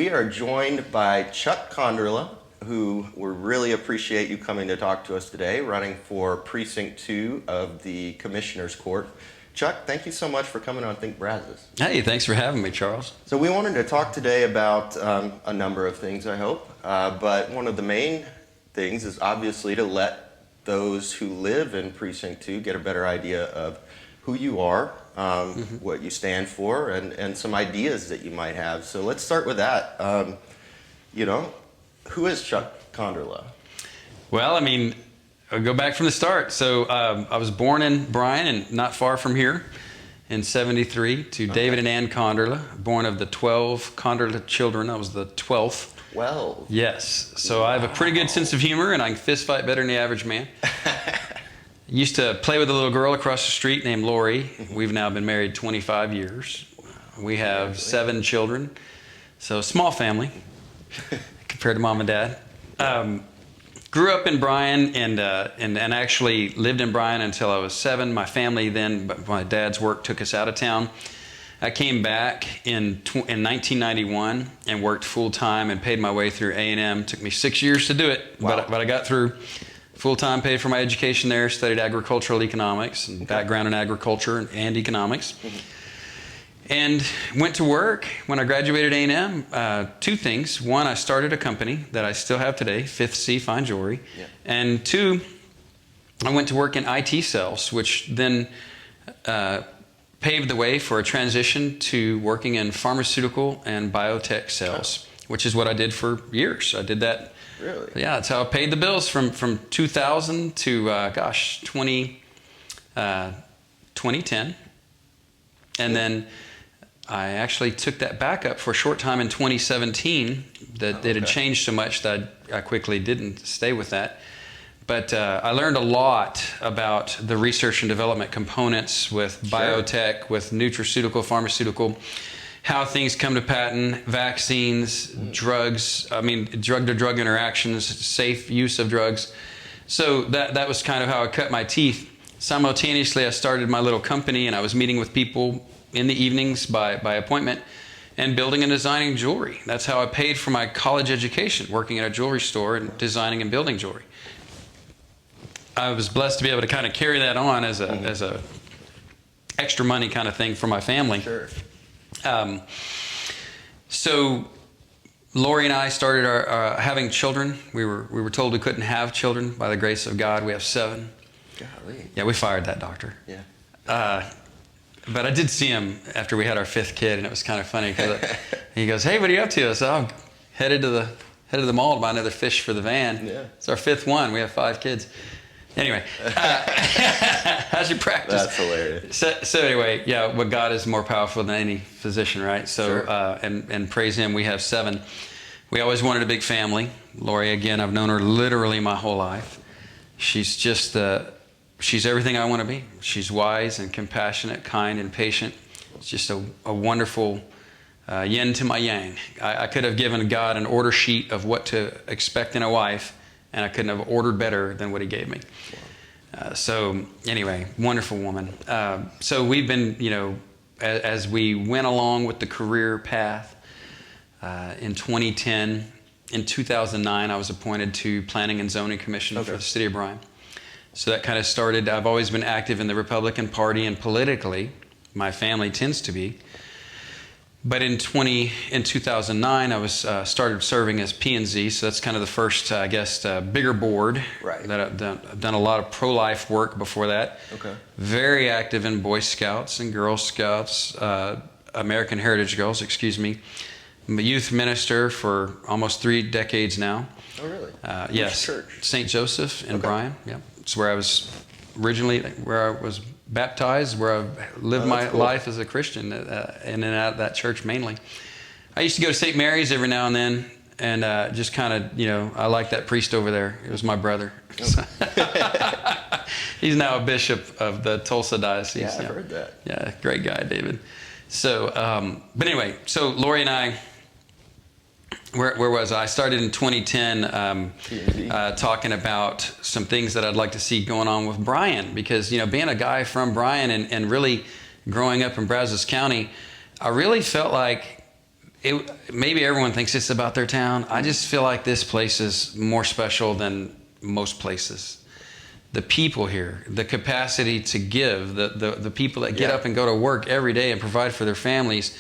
we are joined by Chuck Konderla, who we really appreciate you coming to talk to us today, running for Precinct 2 of the Commissioner's Court. Chuck, thank you so much for coming on Think Brazos. Hey, thanks for having me, Charles. So we wanted to talk today about a number of things, I hope, but one of the main things is obviously to let those who live in Precinct 2 get a better idea of who you are, what you stand for, and some ideas that you might have. So let's start with that. Who is Chuck Konderla? Well, I'll go back from the start. So I was born in Bryan, and not far from here, in '73, to David and Ann Konderla, born of the 12 Konderla children. I was the 12th. 12? Yes. So wow. I have a pretty good sense of humor, and I can fist fight better than the average man. Used to play with a little girl across the street named Lori. We've now been married 25 years. We have 7 children. So small family compared to mom and dad. Grew up in Bryan and actually lived in Bryan until I was 7. My family then, my dad's work took us out of town. I came back in 1991 and worked full-time and paid my way through A&M. Took me 6 years to do it, wow. but I got through. Full-time, paid for my education there, studied agricultural economics and background in agriculture and economics. And went to work when I graduated A&M. 2 things. 1, I started a company that I still have today, 5th C Fine Jewelry. Yeah. And 2, I went to work in IT sales, which then paved the way for a transition to working in pharmaceutical and biotech sales, which is what I did for years. I did that. Really? Yeah, that's how I paid the bills from 2000 to 2010. And then I actually took that back up for a short time in 2017. It had changed so much that I quickly didn't stay with that. But I learned a lot about the research and development components with biotech, with nutraceutical, pharmaceutical, how things come to patent, vaccines, drugs, drug-to-drug interactions, safe use of drugs. So that was kind of how I cut my teeth. Simultaneously, I started my little company, and I was meeting with people in the evenings by appointment and building and designing jewelry. That's how I paid for my college education, working at a jewelry store and designing and building jewelry. I was blessed to be able to kind of carry that on as a extra money kind of thing for my family. Sure. So Lori and I started having children. We were told we couldn't have children. By the grace of God, we have 7. Golly. Yeah, we fired that doctor. Yeah. But I did see him after we had our 5th kid, and it was kind of funny because he goes, "Hey, what are you up to?" I said, "I'm headed to the mall to buy another fish for the van." Yeah. It's our 5th one. We have 5 kids. Anyway, how's your practice? That's hilarious. So anyway, yeah, but God is more powerful than any physician, right? So, sure. And praise Him, we have 7. We always wanted a big family. Lori, again, I've known her literally my whole life. She's just she's everything I want to be. She's wise and compassionate, kind and patient. It's just a wonderful yin to my yang. I could have given God an order sheet of what to expect in a wife, and I couldn't have ordered better than what He gave me. So anyway, wonderful woman. So we've been, as we went along with the career path, in 2010, in 2009, I was appointed to Planning and Zoning Commission for the City of Bryan. So that kind of started, I've always been active in the Republican Party and politically. My family tends to be. But in 2009, I was started serving as P&Z, so that's kind of the first, bigger board. Right. That I've done a lot of pro-life work before that. Okay. Very active in Boy Scouts and Girl Scouts, American Heritage Girls, excuse me. I'm a youth minister for almost 3 decades now. Oh, really? Yes. Which church? St. Joseph in Bryan. Yeah. It's where I was originally, where I was baptized, where I've lived my life as a Christian, in and out of that church mainly. I used to go to St. Mary's every now and then, and just kind of, I like that priest over there. It was my brother. Okay. He's now a bishop of the Tulsa diocese. Yeah, I've heard that. Yeah, great guy, David. So, but anyway, so Lori and I, where was I? I started in 2010 talking about some things that I'd like to see going on with Bryan, because, being a guy from Bryan and really growing up in Brazos County, I really felt like maybe everyone thinks it's about their town. I just feel like this place is more special than most places. The people here, the capacity to give, the people that get up and go to work every day and provide for their families,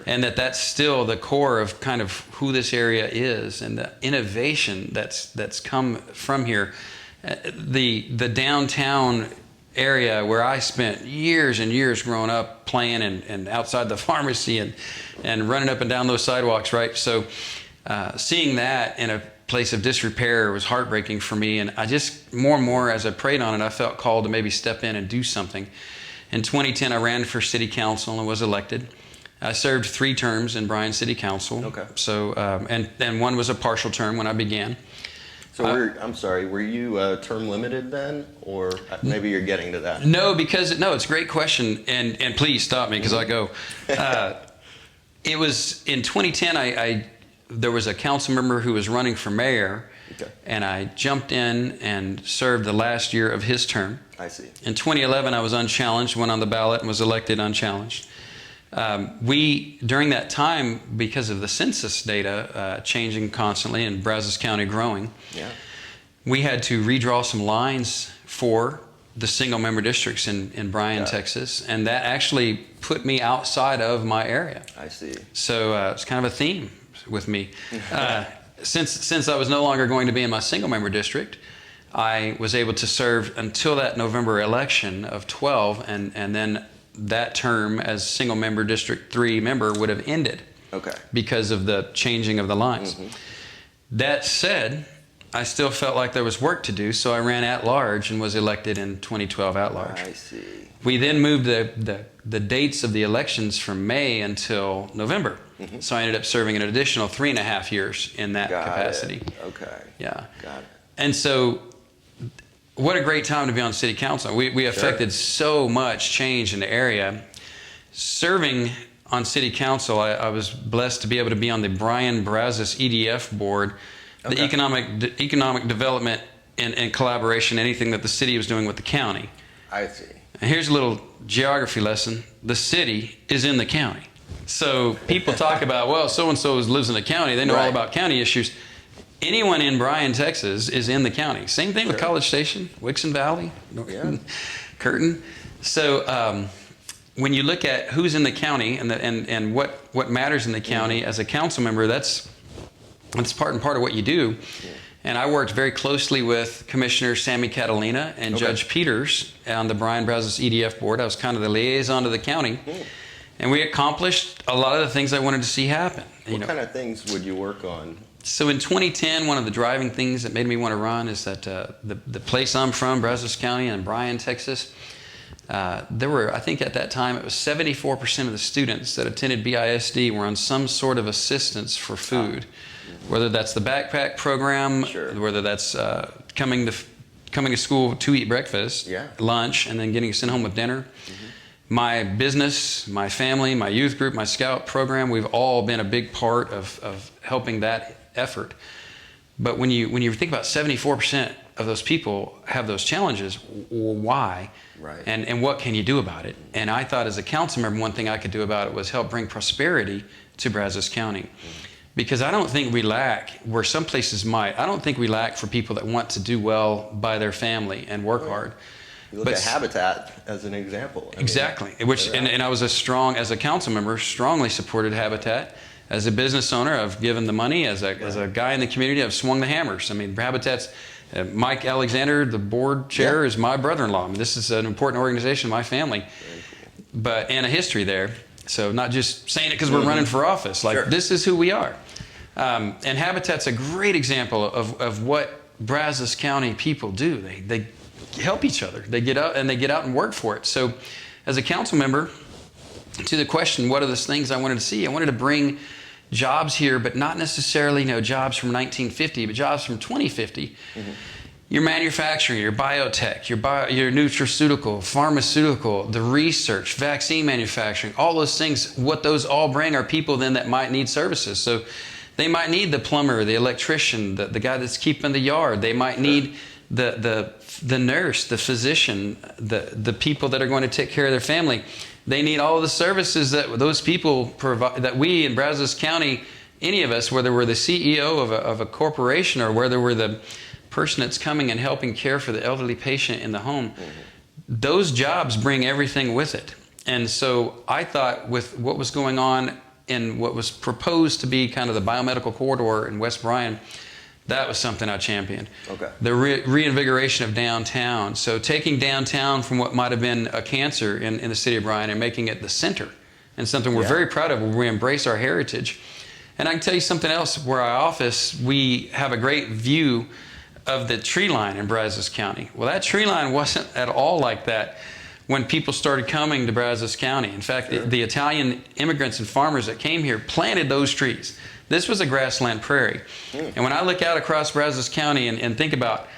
and that's still the core of kind of who this area is, and the innovation that's come from here. The downtown area where I spent years and years growing up playing and outside the pharmacy and running up and down those sidewalks, right? So seeing that in a place of disrepair was heartbreaking for me, and I just more and more as I prayed on it, I felt called to maybe step in and do something. In 2010, I ran for city council and was elected. I served 3 terms in Bryan City Council. Okay. So and one was a partial term when I began. So I'm sorry, were you term limited then, or maybe you're getting to that? No, it's a great question, and please stop me because I go. It was in 2010. There was a council member who was running for mayor, and I jumped in and served the last year of his term. I see. In 2011, I was unchallenged, went on the ballot, and was elected unchallenged. During that time, because of the census data changing constantly and Brazos County growing, we had to redraw some lines for the single-member districts in Bryan, Texas, and that actually put me outside of my area. I see. So it's kind of a theme with me. Since I was no longer going to be in my single-member district, I was able to serve until that November election of 12, and then that term as single-member District 3 member would have ended because of the changing of the lines. That said, I still felt like there was work to do, so I ran at large and was elected in 2012 at large. I see. We then moved the dates of the elections from May until November. So I ended up serving an additional 3.5 years in that capacity. Okay. Yeah. Got it. And so what a great time to be on city council. We affected so much change in the area. Serving on city council, I was blessed to be able to be on the Brazos EDF board, the economic development and collaboration, anything that the city was doing with the county. I see. And here's a little geography lesson. The city is in the county. So people talk about, well, so-and-so lives in the county. They know all about county issues. Anyone in Bryan, Texas is in the county. Same thing with College Station, Wixon Valley, Curtin. So when you look at who's in the county and what matters in the county as a council member, that's part and part of what you do. And I worked very closely with Commissioner Sammy Catalina and Judge Peters on the Bryan Brazos EDF board. I was kind of the liaison to the county. And we accomplished a lot of the things I wanted to see happen. What kind of things would you work on? So in 2010, one of the driving things that made me want to run is that the place I'm from, Brazos County in Bryan, Texas, there were, I think at that time, it was 74% of the students that attended BISD were on some sort of assistance for food. Whether that's the backpack program, whether that's coming to school to eat breakfast, lunch, and then getting sent home with dinner. My business, my family, my youth group, my scout program, we've all been a big part of helping that effort. But when you think about 74% of those people have those challenges, why? Right. And what can you do about it? And I thought as a council member, one thing I could do about it was help bring prosperity to Brazos County. Because I don't think we lack, where some places might, I don't think we lack for people that want to do well by their family and work hard. You look at Habitat as an example. Exactly. And I was as a council member, strongly supported Habitat. As a business owner, I've given the money. As a guy in the community, I've swung the hammers. I mean, Habitat's, Mike Alexander, the board chair, is my brother-in-law. I mean, this is an important organization in my family. And a history there. So not just saying it because we're running for office. This is who we are. And Habitat's a great example of what Brazos County people do. They help each other. They get out and work for it. So as a council member, to the question, what are those things I wanted to see? I wanted to bring jobs here, but not necessarily jobs from 1950, but jobs from 2050. Your manufacturing, your biotech, your nutraceutical, pharmaceutical, the research, vaccine manufacturing, all those things, what those all bring are people then that might need services. So they might need the plumber, the electrician, the guy that's keeping the yard. They might need the nurse, the physician, the people that are going to take care of their family. They need all the services that those people provide, that we in Brazos County, any of us, whether we're the CEO of a corporation or whether we're the person that's coming and helping care for the elderly patient in the home, those jobs bring everything with it. And so I thought with what was going on in what was proposed to be kind of the biomedical corridor in West Bryan, that was something I championed. Okay. The reinvigoration of downtown. So taking downtown from what might have been a cancer in the city of Bryan and making it the center, and something we're very proud of, where we embrace our heritage. And I can tell you something else. Where I office, we have a great view of the tree line in Brazos County. Well, that tree line wasn't at all like that when people started coming to Brazos County. In fact, the Italian immigrants and farmers that came here planted those trees. This was a grassland prairie. And when I look out across Brazos County and think about,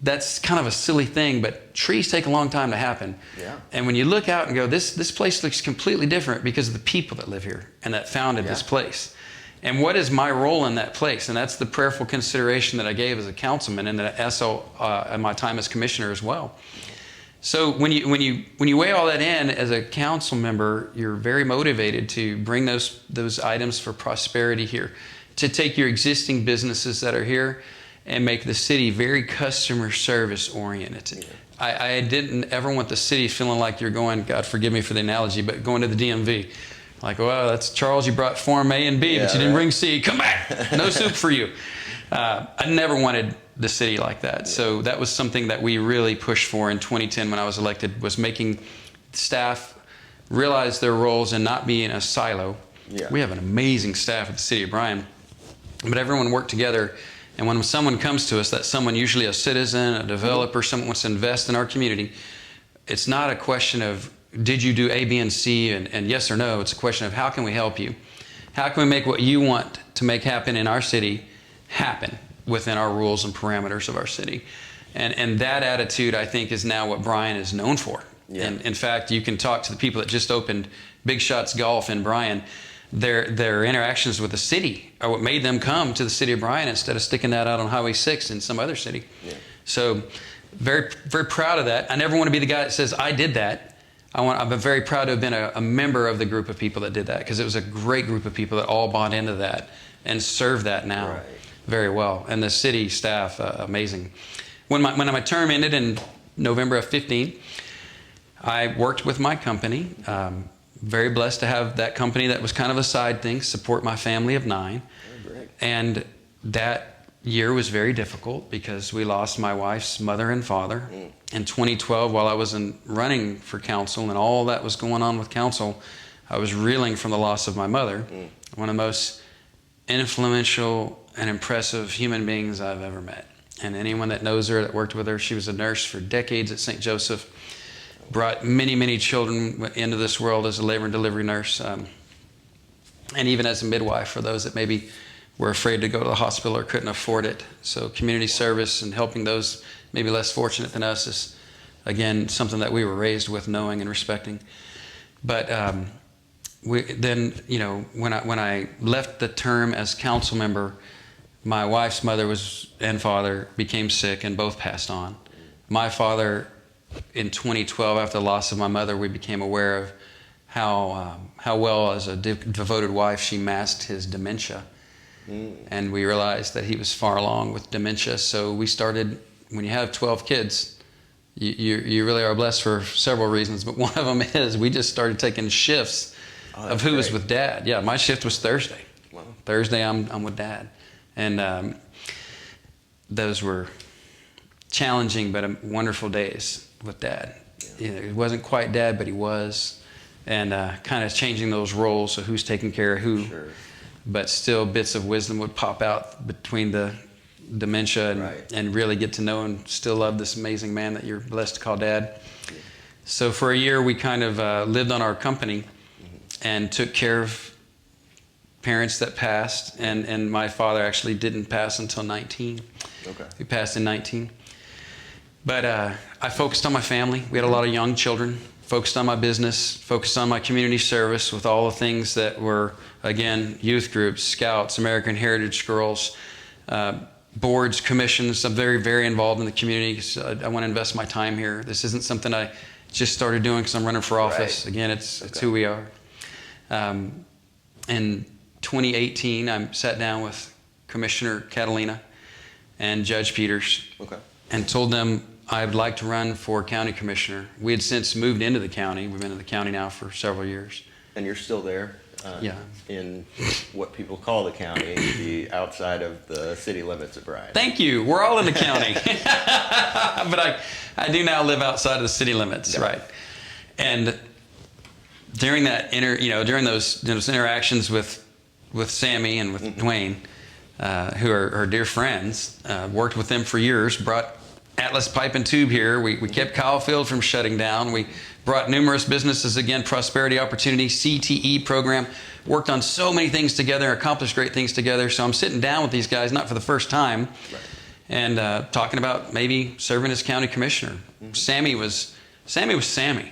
that's kind of a silly thing, but trees take a long time to happen. Yeah. And when you look out and go, this place looks completely different because of the people that live here and that founded this place. And what is my role in that place? And that's the prayerful consideration that I gave as a councilman and also in my time as commissioner as well. So when you weigh all that in as a council member, you're very motivated to bring those items for prosperity here, to take your existing businesses that are here and make the city very customer service oriented. I didn't ever want the city feeling like you're going, God forgive me for the analogy, but going to the DMV. Like, well, that's Charles, you brought Form A and B, but you didn't bring C. Come back. No soup for you. I never wanted the city like that. So that was something that we really pushed for in 2010 when I was elected, was making staff realize their roles and not be in a silo. We have an amazing staff at the city of Bryan, but everyone worked together. And when someone comes to us, that's someone, usually a citizen, a developer, someone wants to invest in our community, it's not a question of did you do A, B, and C and yes or no. It's a question of how can we help you? How can we make what you want to make happen in our city happen within our rules and parameters of our city? And that attitude, I think, is now what Bryan is known for. And in fact, you can talk to the people that just opened Big Shots Golf in Bryan. Their interactions with the city are what made them come to the city of Bryan instead of sticking that out on Highway 6 in some other city. So very, very proud of that. I never want to be the guy that says, I did that. I'm very proud to have been a member of the group of people that did that, because it was a great group of people that all bought into that and serve that now very well. And the city staff, amazing. When my term ended in November of 15, I worked with my company. Very blessed to have that company that was kind of a side thing, support my family of 9. And that year was very difficult because we lost my wife's mother and father. In 2012, while I was running for council and all that was going on with council, I was reeling from the loss of my mother, one of the most influential and impressive human beings I've ever met. And anyone that knows her, that worked with her, she was a nurse for decades at St. Joseph, brought many, many children into this world as a labor and delivery nurse, and even as a midwife for those that maybe were afraid to go to the hospital or couldn't afford it. So community service and helping those maybe less fortunate than us is, again, something that we were raised with, knowing and respecting. But then, when I left the term as council member, my wife's mother and father became sick and both passed on. My father, in 2012, after the loss of my mother, we became aware of how well, as a devoted wife, she masked his dementia. And we realized that he was far along with dementia. So we started, when you have 12 kids, you really are blessed for several reasons. But one of them is we just started taking shifts of who was with Dad. Yeah, my shift was Thursday. Wow. Thursday, I'm with Dad. And those were challenging but wonderful days with Dad. He wasn't quite Dad, but he was. And kind of changing those roles, so who's taking care of who. But still bits of wisdom would pop out between the dementia and really get to know and still love this amazing man that you're blessed to call Dad. So for a year, we kind of lived on our company and took care of parents that passed. And my father actually didn't pass until 19. He passed in 19. But I focused on my family. We had a lot of young children. Focused on my business, focused on my community service with all the things that were, again, youth groups, scouts, American Heritage Girls, boards, commissions. I'm very, very involved in the community because I want to invest my time here. This isn't something I just started doing because I'm running for office. Right. Again, it's who we are. In 2018, I sat down with Commissioner Catalina and Judge Peters and told them I would like to run for county commissioner. We had since moved into the county. We've been in the county now for several years. And you're still there? Yeah. In what people call the county, the outside of the city limits of Bryan. Thank you. We're all in the county. But I do now live outside of the city limits, right? And during that during those interactions with Sammy and with Dwayne, who are dear friends, worked with them for years, brought Atlas Pipe and Tube here. We kept Kyle Field from shutting down. We brought numerous businesses, again, Prosperity Opportunity, CTE program, worked on so many things together, accomplished great things together. So I'm sitting down with these guys, not for the first time, and talking about maybe serving as county commissioner. Sammy was Sammy.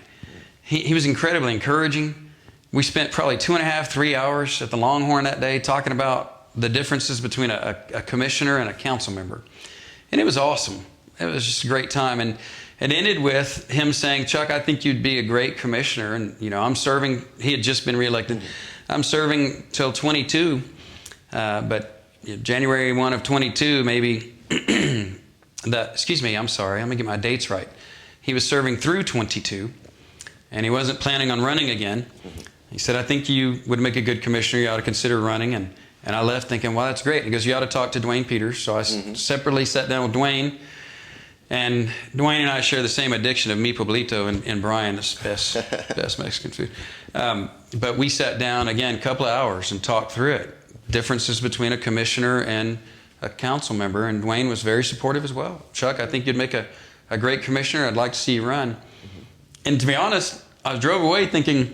He was incredibly encouraging. We spent probably 2.5, 3 hours at the Longhorn that day talking about the differences between a commissioner and a council member. And it was awesome. It was just a great time. And it ended with him saying, Chuck, I think you'd be a great commissioner. And, I'm serving. He had just been reelected. I'm serving till 22. But January 1 of 22, maybe, excuse me, I'm sorry. I'm going to get my dates right. He was serving through 22, and he wasn't planning on running again. He said, I think you would make a good commissioner. You ought to consider running. And I left thinking, well, that's great. He goes, you ought to talk to Dwayne Peters. So I separately sat down with Dwayne. And Dwayne and I share the same addiction of mi pueblito in Bryan, the best Mexican food. But we sat down, again, a couple of hours and talked through it. Differences between a commissioner and a council member. And Dwayne was very supportive as well. Chuck, I think you'd make a great commissioner. I'd like to see you run. And to be honest, I drove away thinking,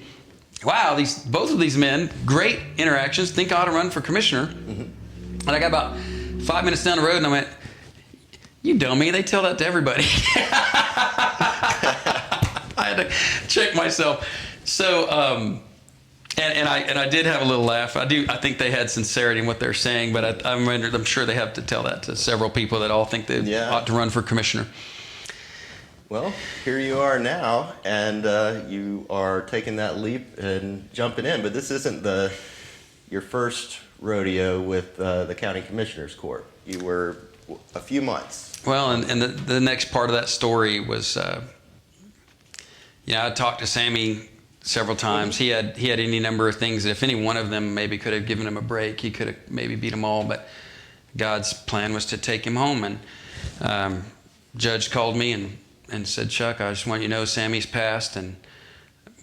wow, both of these men, great interactions, think I ought to run for commissioner. And I got about 5 minutes down the road and I went, you dummy, they tell that to everybody. I had to check myself. So, and I did have a little laugh. I think they had sincerity in what they're saying, but I'm sure they have to tell that to several people that all think they ought to run for commissioner. Well, here you are now, and you are taking that leap and jumping in. But this isn't your first rodeo with the County Commissioners Court. You were a few months. Well, and the next part of that story was, I talked to Sammy several times. He had any number of things that if any one of them maybe could have given him a break, he could have maybe beat them all. But God's plan was to take him home. And Judge called me and said, Chuck, I just want you to know Sammy's passed, and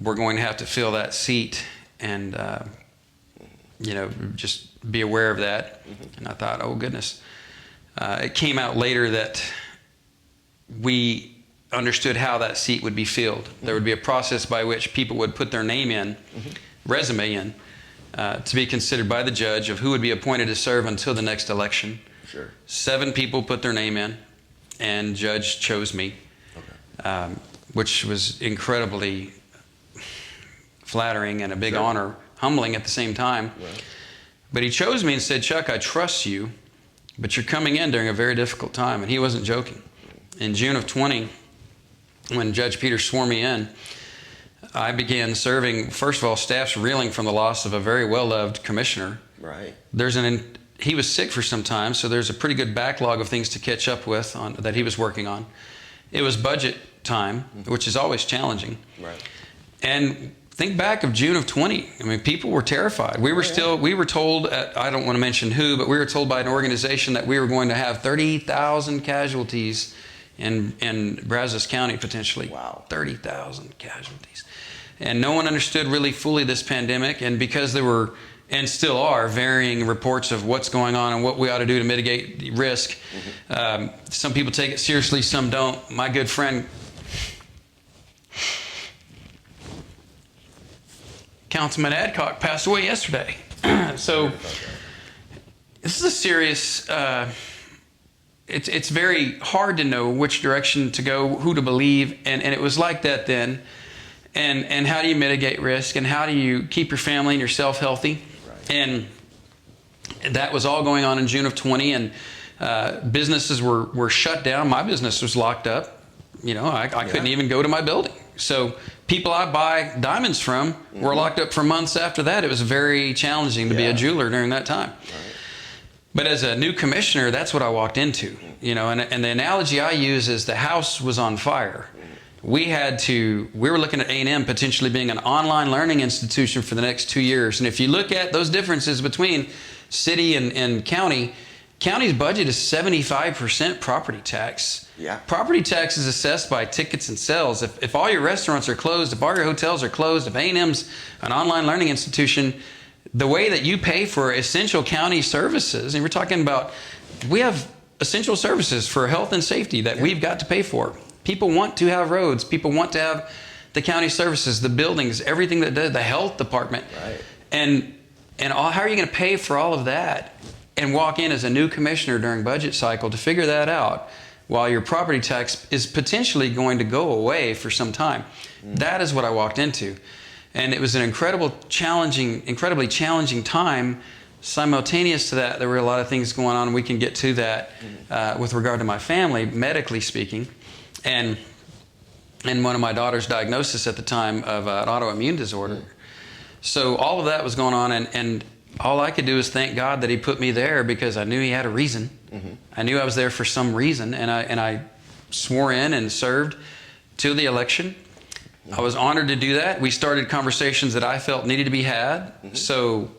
we're going to have to fill that seat. And, just be aware of that. And I thought, oh, goodness. It came out later that we understood how that seat would be filled. There would be a process by which people would put their name in, resume in, to be considered by the judge of who would be appointed to serve until the next election. Sure. 7 people put their name in, and judge chose me, which was incredibly flattering and a big honor, humbling at the same time. Right. But he chose me and said, Chuck, I trust you, but you're coming in during a very difficult time. And he wasn't joking. In June of 20, when Judge Peters swore me in, I began serving. First of all, staff's reeling from the loss of a very well-loved commissioner. Right. He was sick for some time, so there's a pretty good backlog of things to catch up with that he was working on. It was budget time, which is always challenging. Right. And think back of June of 20. I mean, people were terrified. We were told, I don't want to mention who, but we were told by an organization that we were going to have 30,000 casualties in Brazos County potentially. Wow. 30,000 casualties. And no one understood really fully this pandemic. And because there were, and still are, varying reports of what's going on and what we ought to do to mitigate the risk, some people take it seriously, some don't. My good friend, Councilman Adcock, passed away yesterday. So this is a serious, it's very hard to know which direction to go, who to believe, and it was like that then. And how do you mitigate risk, and how do you keep your family and yourself healthy? Right. And that was all going on in June of 20, and businesses were shut down. My business was locked up. I couldn't even go to my building. So people I buy diamonds from were locked up for months after that. It was very challenging to be a jeweler during that time. Right. But as a new commissioner, that's what I walked into, you know, and the analogy I use is the house was on fire. We were looking at A&M potentially being an online learning institution for the next 2 years. And if you look at those differences between city and county, county's budget is 75% property tax. Yeah. Property tax is assessed by tickets and sales. If all your restaurants are closed, if all your hotels are closed, if A&M's an online learning institution, the way that you pay for essential county services, and we're talking about, we have essential services for health and safety that we've got to pay for. People want to have roads. People want to have the county services, the buildings, everything that does, the health department. Right. And how are you going to pay for all of that and walk in as a new commissioner during budget cycle to figure that out while your property tax is potentially going to go away for some time? That is what I walked into. And it was an incredibly challenging time. Simultaneous to that, there were a lot of things going on. We can get to that with regard to my family, medically speaking. And one of my daughter's diagnosis at the time of an autoimmune disorder. So all of that was going on, and all I could do is thank God that he put me there, because I knew he had a reason. I knew I was there for some reason, and I swore in and served till the election. I was honored to do that. We started conversations that I felt needed to be had. So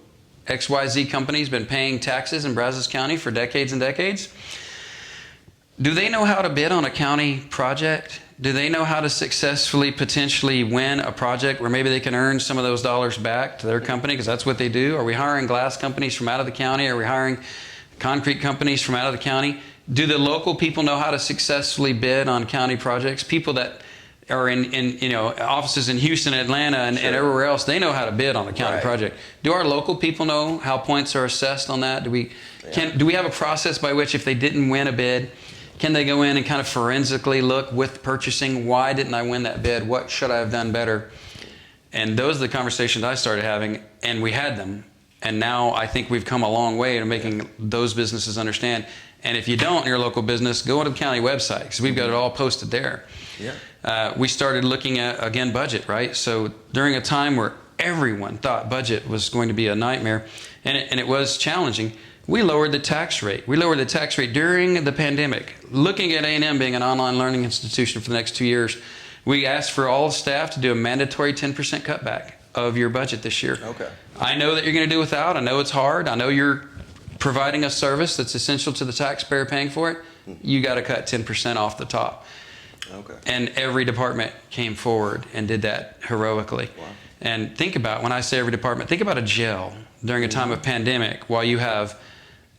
XYZ company's been paying taxes in Brazos County for decades and decades. Do they know how to bid on a county project? Do they know how to successfully potentially win a project where maybe they can earn some of those dollars back to their company, because that's what they do? Are we hiring glass companies from out of the county? Are we hiring concrete companies from out of the county? Do the local people know how to successfully bid on county projects? People that are in offices in Houston, Atlanta, and everywhere else, they know how to bid on a county project. Do our local people know how points are assessed on that? Do we have a process by which, if they didn't win a bid, can they go in and kind of forensically look with purchasing, why didn't I win that bid? What should I have done better? And those are the conversations I started having, and we had them. And now I think we've come a long way in making those businesses understand. And if you don't in your local business, go to the county website, because we've got it all posted there. We started looking at, again, budget, right? So during a time where everyone thought budget was going to be a nightmare, and it was challenging, we lowered the tax rate. We lowered the tax rate during the pandemic. Looking at A&M being an online learning institution for the next 2 years, we asked for all staff to do a mandatory 10% cutback of your budget this year. Okay. I know that you're going to do without. I know it's hard. I know you're providing a service that's essential to the taxpayer paying for it. You got to cut 10% off the top. Okay. And every department came forward and did that heroically. Wow. And think about, when I say every department, think about a jail during a time of pandemic, while you have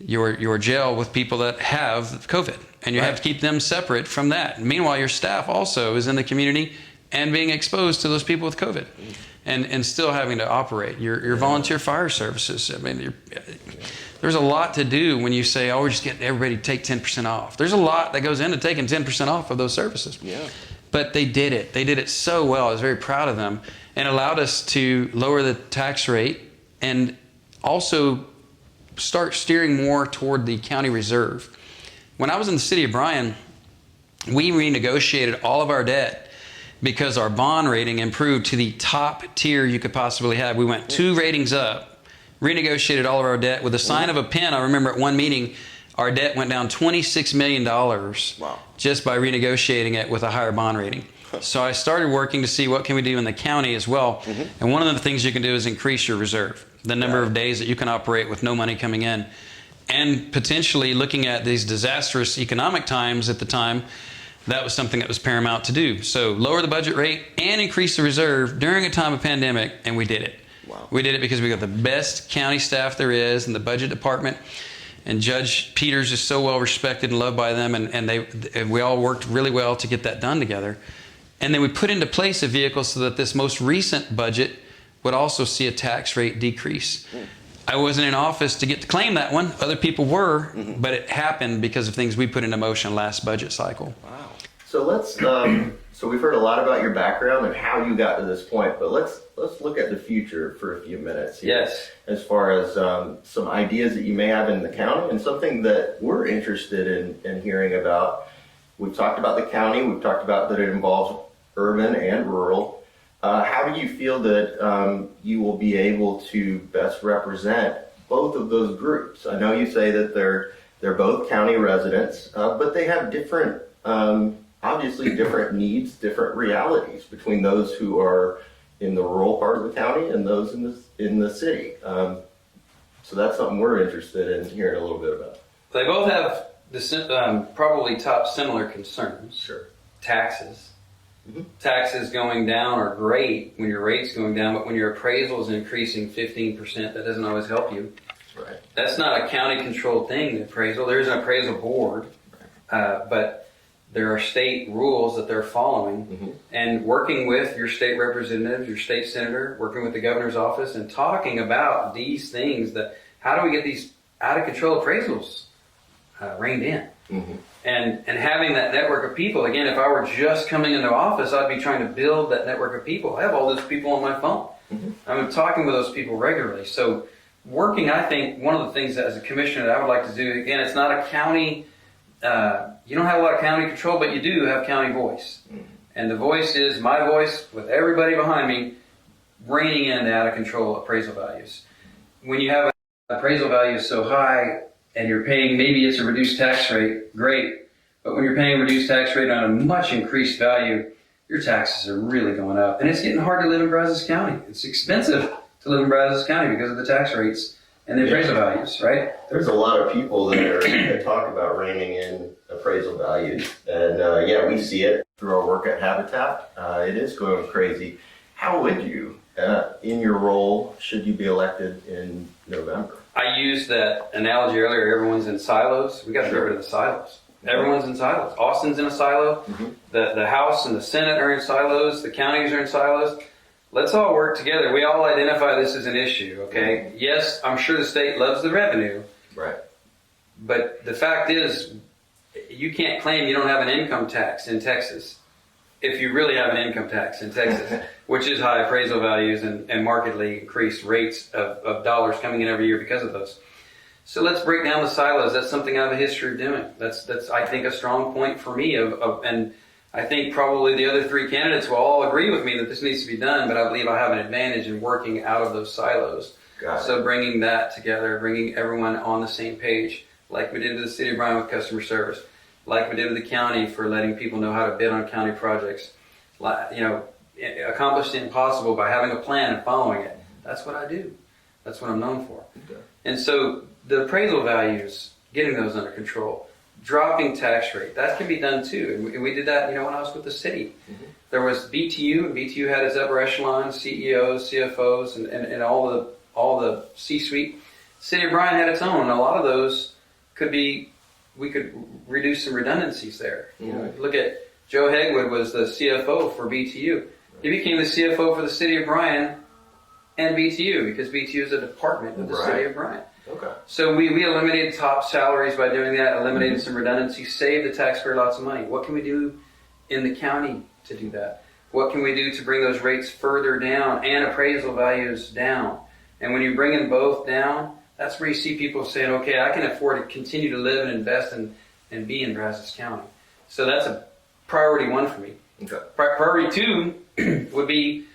your jail with people that have COVID, and you have to keep them separate from that. And meanwhile, your staff also is in the community and being exposed to those people with COVID, and still having to operate your volunteer fire services. I mean, there's a lot to do when you say, oh, we're just getting everybody to take 10% off. There's a lot that goes into taking 10% off of those services. Yeah. But they did it. They did it so well. I was very proud of them, and allowed us to lower the tax rate and also start steering more toward the county reserve. When I was in the city of Bryan, we renegotiated all of our debt because our bond rating improved to the top tier you could possibly have. We went 2 ratings up, renegotiated all of our debt with a sign of a pen. I remember at one meeting, our debt went down $26 million just by renegotiating it with a higher bond rating. So I started working to see what can we do in the county as well. And one of the things you can do is increase your reserve, the number of days that you can operate with no money coming in. And potentially looking at these disastrous economic times at the time, that was something that was paramount to do. So lower the budget rate and increase the reserve during a time of pandemic, and we did it. Wow. We did it because we got the best county staff there is in the budget department. And Judge Peters is so well respected and loved by them, and we all worked really well to get that done together. And then we put into place a vehicle so that this most recent budget would also see a tax rate decrease. I wasn't in office to get to claim that one. Other people were, but it happened because of things we put into motion last budget cycle. Wow. So let's so we've heard a lot about your background and how you got to this point, but let's look at the future for a few minutes here. Yes. As far as some ideas that you may have in the county, and something that we're interested in hearing about. We've talked about the county. We've talked about that it involves urban and rural. How do you feel that you will be able to best represent both of those groups? I know you say that they're both county residents, but they have different, obviously different needs, different realities between those who are in the rural part of the county and those in the city. So that's something we're interested in hearing a little bit about. They both have the probably top similar concerns. Sure. Taxes. Mm-hmm. Taxes going down are great when your rate's going down, but when your appraisal is increasing 15%, that doesn't always help you. Right. That's not a county-controlled thing, the appraisal. There's an appraisal board, but there are state rules that they're following. Mm-hmm. And working with your state representative, your state senator, working with the governor's office, and talking about these things, that how do we get these out-of-control appraisals reined in? Mm-hmm. And having that network of people. Again, if I were just coming into office, I'd be trying to build that network of people. I have all those people on my phone. Mm-hmm. I'm talking with those people regularly. So working, I think, one of the things that as a commissioner that I would like to do, again, it's not a county, you don't have a lot of county control, but you do have county voice. Mm-hmm. And the voice is my voice with everybody behind me, reining in the out of control appraisal values. When you have appraisal values so high and you're paying, maybe it's a reduced tax rate, great. But when you're paying a reduced tax rate on a much increased value, your taxes are really going up. And it's getting hard to live in Brazos County. It's expensive to live in Brazos County because of the tax rates and the appraisal values, right? There's a lot of people that talk about reining in appraisal values. And yeah, we see it through our work at Habitat. It is going crazy. How would you, in your role, should you be elected in November? I used that analogy earlier. Everyone's in silos. We got to get rid of the silos. Everyone's in silos. Austin's in a silo. Mm-hmm. The House and the Senate are in silos. The counties are in silos. Let's all work together. We all identify this as an issue, okay? Mm-hmm. Yes, I'm sure the state loves the revenue. Right. But the fact is, you can't claim you don't have an income tax in Texas if you really have an income tax in Texas, which is high appraisal values and markedly increased rates of dollars coming in every year because of those. So let's break down the silos. That's something I have a history of doing. That's I think, a strong point for me and I think probably the other three candidates will all agree with me that this needs to be done, but I believe I have an advantage in working out of those silos. So bringing that together, bringing everyone on the same page, like we did with the City of Bryan with customer service, like we did with the county for letting people know how to bid on county projects, accomplish the impossible by having a plan and following it. That's what I do. That's what I'm known for. Okay. And so the appraisal values, getting those under control, dropping tax rate, that can be done too. And we did that, when I was with the city. Mm-hmm. There was BTU, and BTU had its upper echelon, CEOs, CFOs, and all the C-suite. City of Bryan had its own. A lot of those we could reduce some redundancies there. Mm-hmm. Look at Joe Hegwood was the CFO for BTU. He became the CFO for the City of Bryan and BTU because BTU is a department of the City of Bryan. Okay. So we eliminated top salaries by doing that, eliminated some redundancy, saved the taxpayer lots of money. What can we do in the county to do that? What can we do to bring those rates further down and appraisal values down? And when you bring them both down, that's where you see people saying, okay, I can afford to continue to live and invest and be in Brazos County. So that's a priority one for me. Okay. Priority two would be,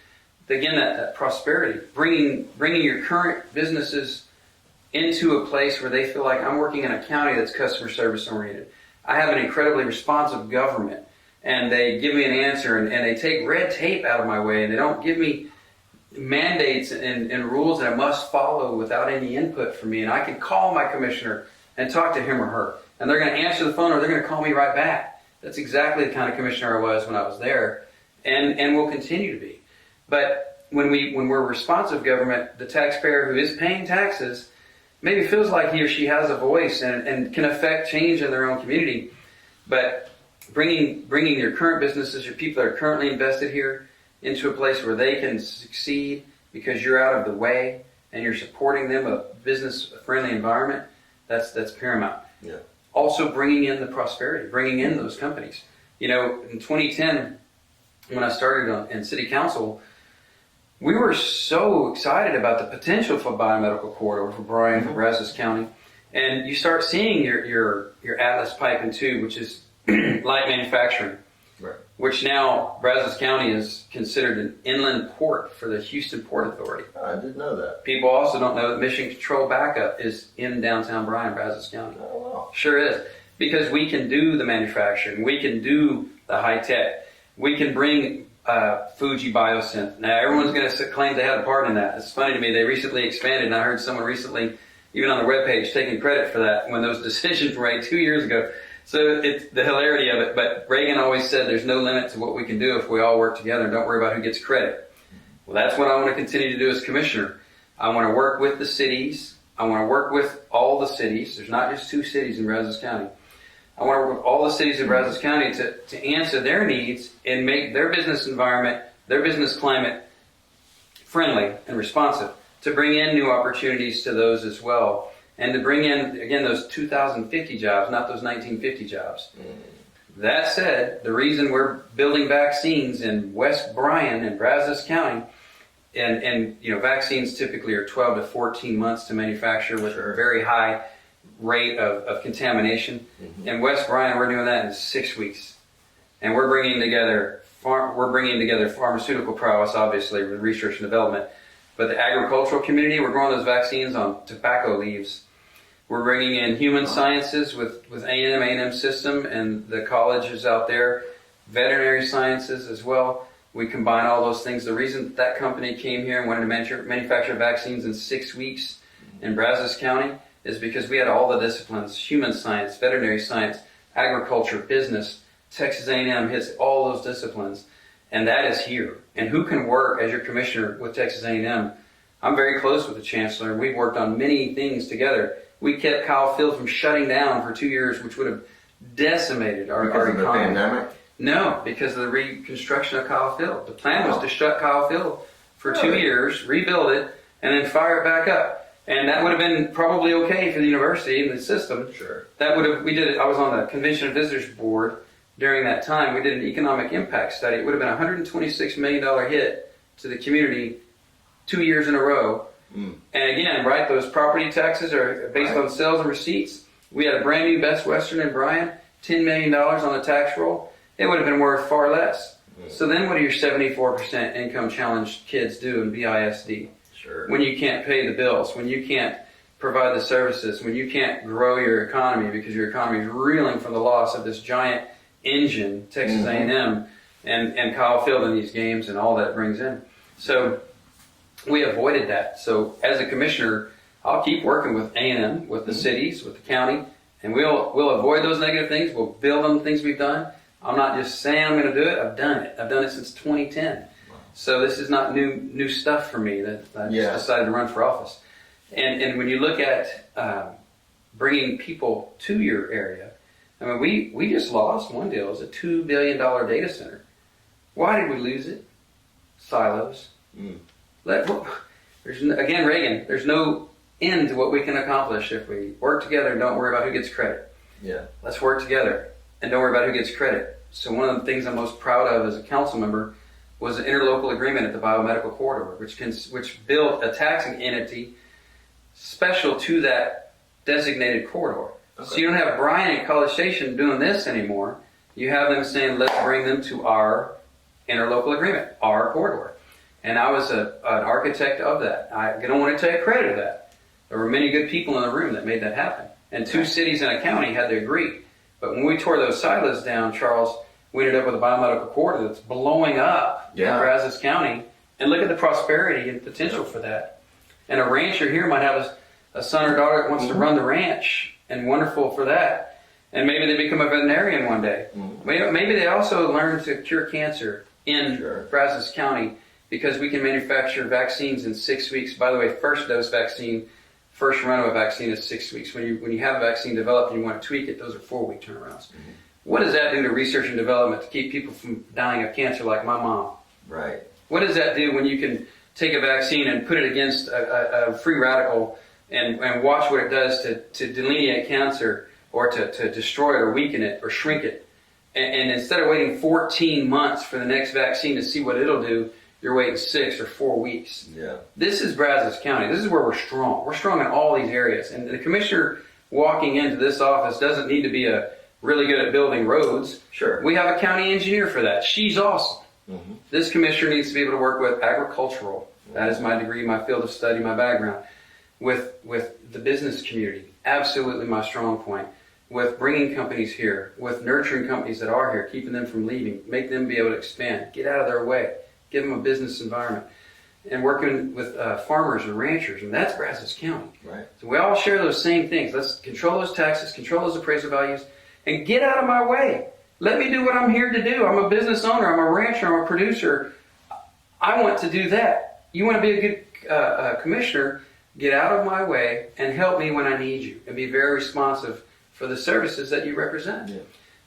again, that prosperity, bringing your current businesses into a place where they feel like I'm working in a county that's customer service oriented. I have an incredibly responsive government, and they give me an answer, and they take red tape out of my way, and they don't give me mandates and rules that I must follow without any input from me. And I can call my commissioner and talk to him or her, and they're going to answer the phone or they're going to call me right back. That's exactly the kind of commissioner I was when I was there, and will continue to be. But when we're responsive government, the taxpayer who is paying taxes maybe feels like he or she has a voice and can affect change in their own community. But bringing your current businesses, your people that are currently invested here, into a place where they can succeed because you're out of the way and you're supporting them, a business-friendly environment, that's paramount. Yeah. Also bringing in the prosperity, bringing in those companies. In 2010, when I started in city council, we were so excited about the potential for biomedical corridor for Bryan, for Brazos County. And you start seeing your Atlas pipe and tube, which is light manufacturing. Right. which now Brazos County is considered an inland port for the Houston Port Authority. I didn't know that. People also don't know that Mission Control Backup is in downtown Bryan, Brazos County. Oh, wow. Sure is. Because we can do the manufacturing, we can do the high tech, we can bring Fuji Biosynth. Now everyone's going to claim they had a part in that. It's funny to me, they recently expanded, and I heard someone recently, even on the webpage, taking credit for that when those decisions were made 2 years ago. So it's the hilarity of it. But Reagan always said there's no limit to what we can do if we all work together and don't worry about who gets credit. Well, that's what I want to continue to do as commissioner. I want to work with the cities. I want to work with all the cities. There's not just 2 cities in Brazos County. I want to work with all the cities in Brazos County to answer their needs and make their business environment, their business climate friendly and responsive, to bring in new opportunities to those as well. And to bring in, again, those 2050 jobs, not those 1950 jobs. That said, the reason we're building vaccines in West Bryan and Brazos County, and vaccines typically are 12 to 14 months to manufacture with a very high rate of contamination. In West Bryan, we're doing that in 6 weeks. And we're bringing together pharmaceutical prowess, obviously, with research and development. But the agricultural community, we're growing those vaccines on tobacco leaves. We're bringing in human sciences with A&M system and the colleges out there, veterinary sciences as well. We combine all those things. The reason that company came here and wanted to manufacture vaccines in 6 weeks in Brazos County is because we had all the disciplines: human science, veterinary science, agriculture, business. Texas A&M hits all those disciplines, and that is here. And who can work as your commissioner with Texas A&M? I'm very close with the chancellor, and we've worked on many things together. We kept Kyle Field from shutting down for 2 years, which would have decimated our economy. Because of the pandemic? No, because of the reconstruction of Kyle Field. The plan was to shut Kyle Field for 2 years, rebuild it, and then fire it back up. And that would have been probably okay for the university and the system. Sure. I was on the Convention and Visitors Board during that time. We did an economic impact study. It would have been a $126 million hit to the community 2 years in a row. And again, right, those property taxes are based on sales and receipts. We had a brand new Best Western in Bryan, $10 million on the tax roll. It would have been worth far less. So then what do your 74% income challenged kids do in BISD? Sure. When you can't pay the bills, when you can't provide the services, when you can't grow your economy because your economy is reeling from the loss of this giant engine, Texas A&M, and Kyle Field in these games and all that brings in. So we avoided that. So as a commissioner, I'll keep working with A&M, with the cities, with the county, and we'll avoid those negative things. We'll build on the things we've done. I'm not just saying I'm going to do it. I've done it. I've done it since 2010. So this is not new stuff for me that I just decided to run for office. And when you look at bringing people to your area, I mean, we just lost one deal. It was a $2 billion data center. Why did we lose it? Silos. Again, Reagan, there's no end to what we can accomplish if we work together and don't worry about who gets credit. Yeah. Let's work together and don't worry about who gets credit. So one of the things I'm most proud of as a council member was an interlocal agreement at the biomedical corridor, which built a taxing entity special to that designated corridor. Okay. So you don't have Bryan and College Station doing this anymore. You have them saying, let's bring them to our interlocal agreement, our corridor. And I was an architect of that. I don't want to take credit of that. There were many good people in the room that made that happen. And 2 cities and a county had to agree. But when we tore those silos down, Charles, we ended up with a biomedical corridor that's blowing up in Brazos County. And look at the prosperity and potential for that. And a rancher here might have a son or daughter that wants to run the ranch, and wonderful for that. And maybe they become a veterinarian one day. Maybe they also learn to cure cancer in Brazos County, because we can manufacture vaccines in 6 weeks. By the way, first run of a vaccine is 6 weeks. When you have a vaccine developed and you want to tweak it, those are 4-week turnarounds. What does that do to research and development to keep people from dying of cancer like my mom? Right. What does that do when you can take a vaccine and put it against a free radical and watch what it does to delineate cancer, or to destroy it or weaken it or shrink it? And instead of waiting 14 months for the next vaccine to see what it'll do, you're waiting 6 or 4 weeks. Yeah. This is Brazos County. This is where we're strong. We're strong in all these areas. And the commissioner walking into this office doesn't need to be a really good at building roads. Sure. We have a county engineer for that. She's awesome. Mm-hmm. This commissioner needs to be able to work with agricultural. That is my degree, my field of study, my background. With the business community, absolutely my strong point. With bringing companies here, with nurturing companies that are here, keeping them from leaving, make them be able to expand, get out of their way, give them a business environment. And working with farmers and ranchers, and that's Brazos County. Right. So we all share those same things. Let's control those taxes, control those appraisal values, and get out of my way. Let me do what I'm here to do. I'm a business owner, I'm a rancher, I'm a producer. I want to do that. You want to be a good commissioner, get out of my way and help me when I need you, and be very responsive for the services that you represent. Yeah.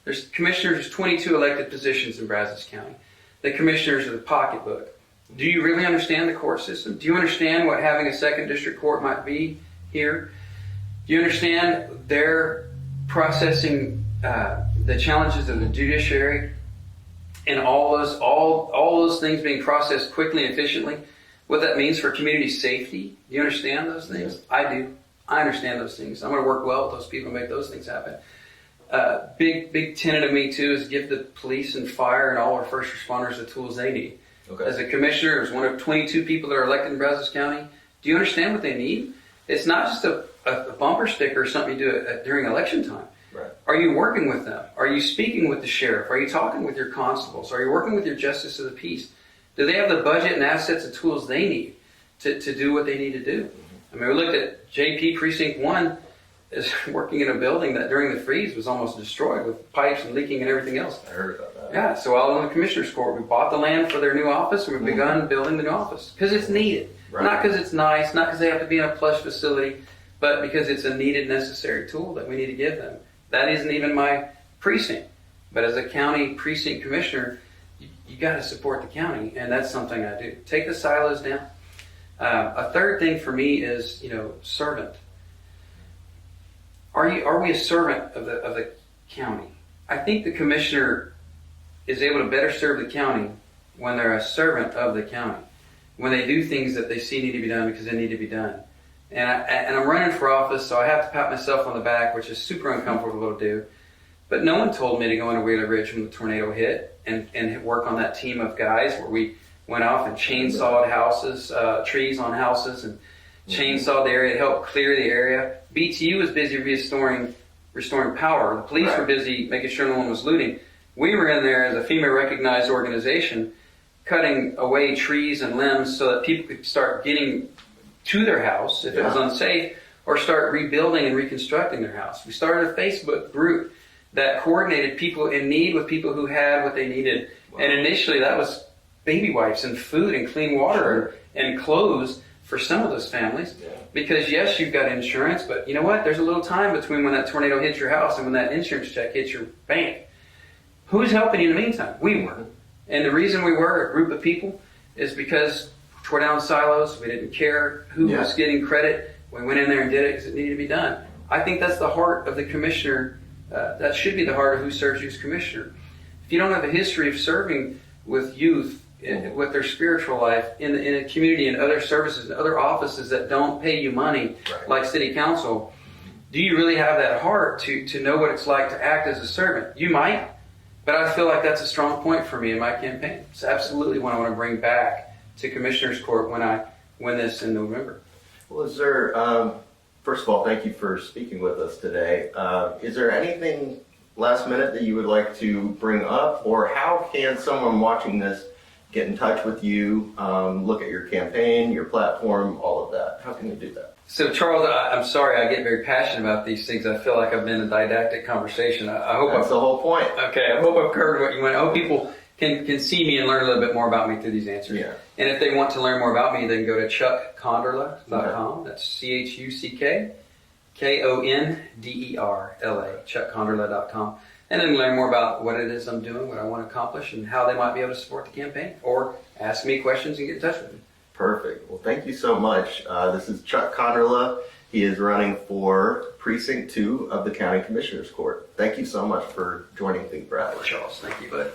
There's commissioners, there's 22 elected positions in Brazos County. The commissioners are the pocketbook. Do you really understand the court system? Do you understand what having a second district court might be here? Do you understand their processing the challenges of the judiciary and all those things being processed quickly and efficiently? What that means for community safety? Do you understand those things? Yes. I do. I understand those things. I'm going to work well with those people and make those things happen. Big tenet of me too is give the police and fire and all our first responders the tools they need. Okay. As a commissioner, as one of 22 people that are elected in Brazos County, do you understand what they need? It's not just a bumper sticker or something you do during election time. Right. Are you working with them? Are you speaking with the sheriff? Are you talking with your constables? Are you working with your justice of the peace? Do they have the budget and assets and tools they need to do what they need to do? I mean, we looked at JP Precinct 1 is working in a building that during the freeze was almost destroyed with pipes and leaking and everything else. I heard about that. Yeah, so while in the commissioner's court, we bought the land for their new office and we've begun building the new office because it's needed. Right. Not because it's nice, not because they have to be in a plush facility, but because it's a needed, necessary tool that we need to give them. That isn't even my precinct, but as a county precinct commissioner, you got to support the county, and that's something I do. Take the silos down. A third thing for me is, servant. Are we a servant of the county? I think the commissioner is able to better serve the county when they're a servant of the county, when they do things that they see need to be done because they need to be done. And I'm running for office, so I have to pat myself on the back, which is super uncomfortable to do. But no one told me to go into Wheeler Ridge when the tornado hit and work on that team of guys where we went off and chainsawed houses, trees on houses, and chainsawed the area to help clear the area. BTU was busy restoring power. The police were busy making sure no one was looting. We were in there as a FEMA-recognized organization, cutting away trees and limbs so that people could start getting to their house if it was unsafe, or start rebuilding and reconstructing their house. We started a Facebook group that coordinated people in need with people who had what they needed. Wow. And initially that was baby wipes and food and clean water and clothes for some of those families. Yeah. Because yes, you've got insurance, but you know what? There's a little time between when that tornado hits your house and when that insurance check hits your bank. Who's helping you in the meantime? We were. And the reason we were a group of people is because we tore down silos. We didn't care who was getting credit. We went in there and did it because it needed to be done. I think that's the heart of the commissioner. That should be the heart of who serves you as commissioner. If you don't have a history of serving with youth, with their spiritual life, in a community and other services and other offices that don't pay you money, like city council, do you really have that heart to know what it's like to act as a servant? You might, but I feel like that's a strong point for me in my campaign. It's absolutely what I want to bring back to Commissioner's Court when I win this in November. Well, is there, first of all, thank you for speaking with us today. Is there anything last minute that you would like to bring up, or how can someone watching this get in touch with you, look at your campaign, your platform, all of that? How can they do that? So, Charles, I'm sorry I get very passionate about these things. I feel like I've been in a didactic conversation. I hope that's the whole point. Okay, I hope I've covered what you want. I hope people can see me and learn a little bit more about me through these answers. Yeah. And if they want to learn more about me, they can go to chuckkonderla.com. That's ChuckKonderla, chuckkonderla.com. And then learn more about what it is I'm doing, what I want to accomplish, and how they might be able to support the campaign, or ask me questions and get in touch with me. Perfect. Well, thank you so much. This is Chuck Konderla. He is running for Precinct 2 of the County Commissioner's Court. Thank you so much for joining Think Bradley. Charles, thank you, bud.